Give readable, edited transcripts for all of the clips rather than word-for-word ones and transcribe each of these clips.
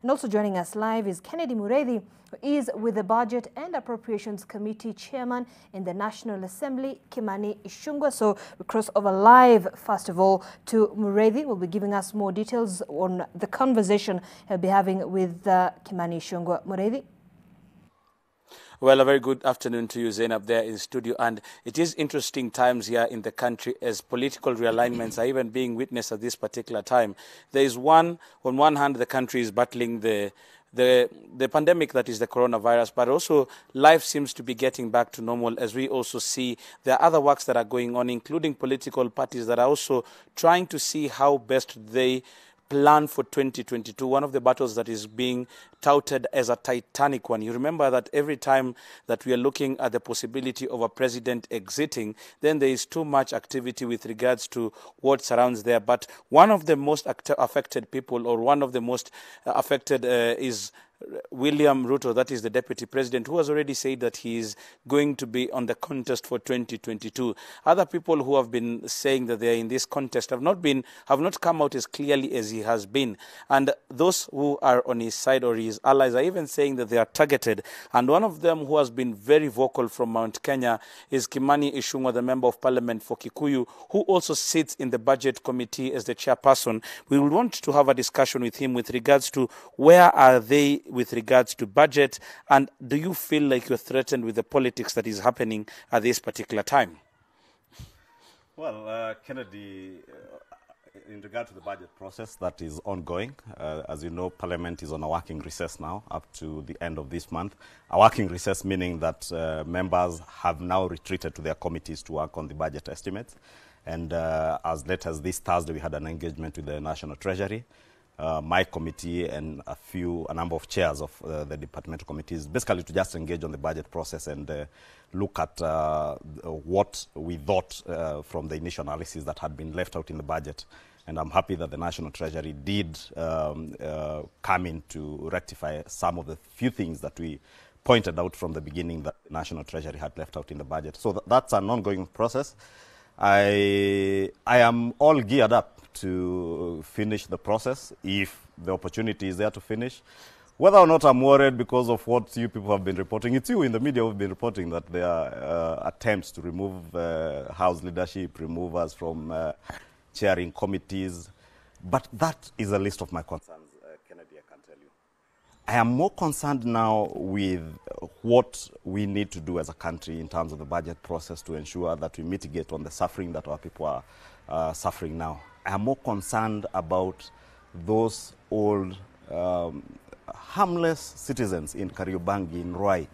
And also joining us live is Kennedy Mureithi, who is with the Budget and Appropriations Committee Chairman in the National Assembly, Kimani Ichung'wa. So we cross over live, first of all, to Mureithi, who will be giving us more details on the conversation he'll be having with Kimani Ichung'wa. Mureithi. Well, a very good afternoon to you, Zainab, there in studio. And it is interesting times here in the country as political realignments are even being witnessed at this particular time. There is on one hand, the country is battling the pandemic that is the coronavirus, but also life seems to be getting back to normal as we also see there are other works that are going on, including political parties that are also trying to see how best they plan for 2022, one of the battles that is being touted as a titanic one. You remember that every time that we are looking at the possibility of a president exiting, then there is too much activity with regards to what surrounds there. But one of the most affected people, or one of the most affected is William Ruto, that is the deputy president, who has already said that he is going to be on the contest for 2022. Other people who have been saying that they are in this contest have not come out as clearly as he has been. And those who are on his side or his allies are even saying that they are targeted. And one of them who has been very vocal from Mount Kenya is Kimani Ichung'wa, the member of parliament for Kikuyu, who also sits in the budget committee as the chairperson. We will want to have a discussion with him with regards to where are they with regards to budget, and do you feel like you're threatened with the politics that is happening at this particular time? Well, Kennedy, in regard to the budget process that is ongoing, as you know, Parliament is on a working recess now up to the end of this month. A working recess meaning that members have now retreated to their committees to work on the budget estimates. And as late as this Thursday, we had an engagement with the National Treasury. My committee and a number of chairs of the departmental committees, basically to just engage on the budget process and look at what we thought from the initial analysis that had been left out in the budget. And I'm happy that the National Treasury did come in to rectify some of the few things that we pointed out from the beginning that the National Treasury had left out in the budget. So that's an ongoing process. I am all geared up to finish the process if the opportunity is there to finish. Whether or not I'm worried because of what you people have been reporting, it's you in the media who have been reporting that there are attempts to remove House leadership, remove us from chairing committees. But that is a list of my concerns, Kennedy, I can tell you. I am more concerned now with what we need to do as a country in terms of the budget process to ensure that we mitigate on the suffering that our people are suffering now. I am more concerned about those old, harmless citizens in Kariobangi, in Ruai,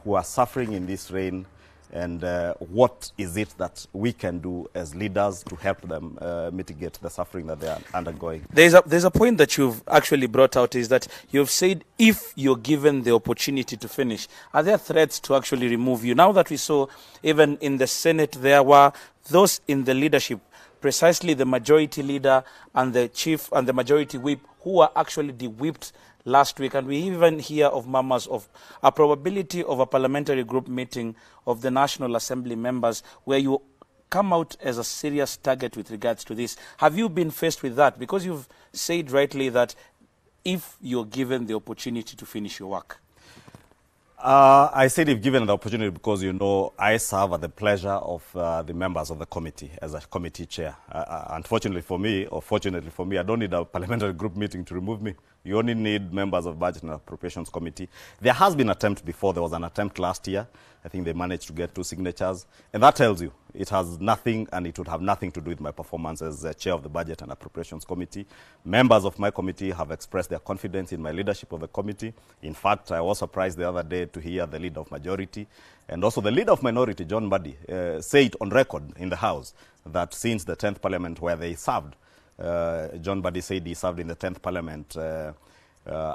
who are suffering in this rain, and what is it that we can do as leaders to help them mitigate the suffering that they are undergoing. There's a point that you've actually brought out, is that you've said if you're given the opportunity to finish, are there threats to actually remove you? Now that we saw even in the Senate there were those in the leadership, precisely the majority leader and the chief and the majority whip, who were actually de-whipped last week. And we even hear of murmurs of a probability of a parliamentary group meeting of the National Assembly members where you come out as a serious target with regards to this. Have you been faced with that? Because you've said rightly that if you're given the opportunity to finish your work. I said if given the opportunity because, you know, I serve at the pleasure of the members of the committee as a committee chair. Unfortunately for me, or fortunately for me, I don't need a parliamentary group meeting to remove me. You only need members of Budget and Appropriations Committee. There has been an attempt before. There was an attempt last year. I think they managed to get 2 signatures. And that tells you it has nothing, and it would have nothing to do with my performance as chair of the Budget and Appropriations Committee. Members of my committee have expressed their confidence in my leadership of the committee. In fact, I was surprised the other day to hear the leader of majority and also the leader of minority, John Mbadi, say it on record in the House that since the 10th Parliament where they served, John Mbadi said he served in the 10th Parliament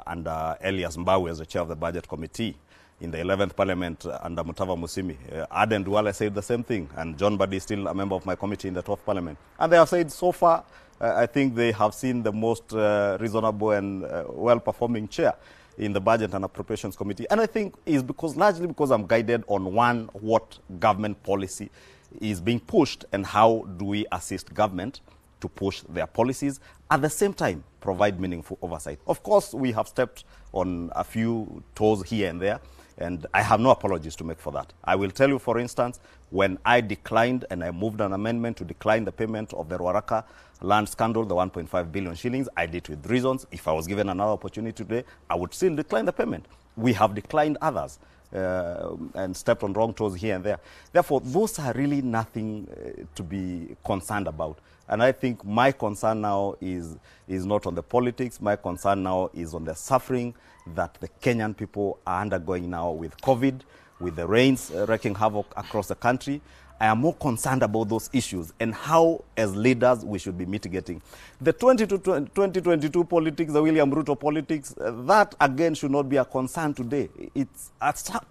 under Elias Mbawe as the chair of the Budget Committee. In the 11th Parliament under Mutava Musimi, Aden Duale said the same thing, and John Mbadi is still a member of my committee in the 12th Parliament. And they have said so far, I think they have seen the most reasonable and well-performing chair in the Budget and Appropriations Committee. And I think is largely because I'm guided on what government policy is being pushed and how do we assist government to push their policies, at the same time provide meaningful oversight. Of course, we have stepped on a few toes here and there, and I have no apologies to make for that. I will tell you, for instance, when I declined and I moved an amendment to decline the payment of the Ruaraka land scandal, the 1.5 billion shillings, I did with reasons. If I was given another opportunity today, I would still decline the payment. We have declined others and stepped on wrong toes here and there. Therefore, those are really nothing to be concerned about. And I think my concern now is not on the politics. My concern now is on the suffering that the Kenyan people are undergoing now with COVID, with the rains wreaking havoc across the country. I am more concerned about those issues and how, as leaders, we should be mitigating. The 2022 politics, the William Ruto politics, that again should not be a concern today. It's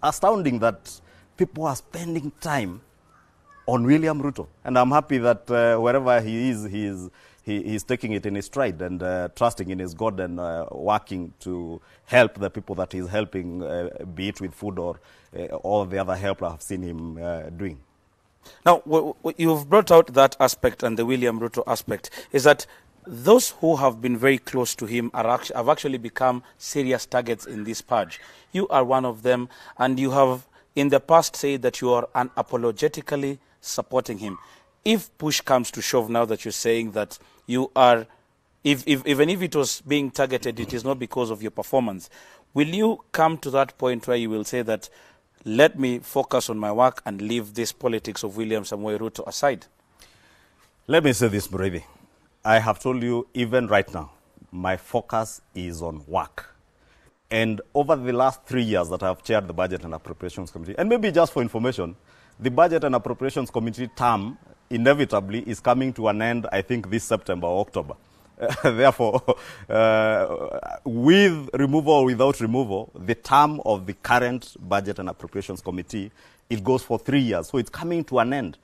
astounding that people are spending time on William Ruto. And I'm happy that wherever he is, he's taking it in his stride and trusting in his God and working to help the people that he's helping, be it with food or all the other help I've seen him doing. Now, you've brought out that aspect and the William Ruto aspect, is that those who have been very close to him have actually become serious targets in this purge. You are one of them, and you have in the past said that you are unapologetically supporting him. If push comes to shove, now that you're saying that you are, even if it was being targeted, it is not because of your performance, will you come to that point where you will say that, let me focus on my work and leave this politics of William Samoei Ruto aside? Let me say this, Mureithi. I have told you, even right now, my focus is on work. And over the last 3 years that I have chaired the Budget and Appropriations Committee, and maybe just for information, the Budget and Appropriations Committee term inevitably is coming to an end, I think, this September or October. Therefore, with removal or without removal, the term of the current Budget and Appropriations Committee, it goes for 3 years. So it's coming to an end.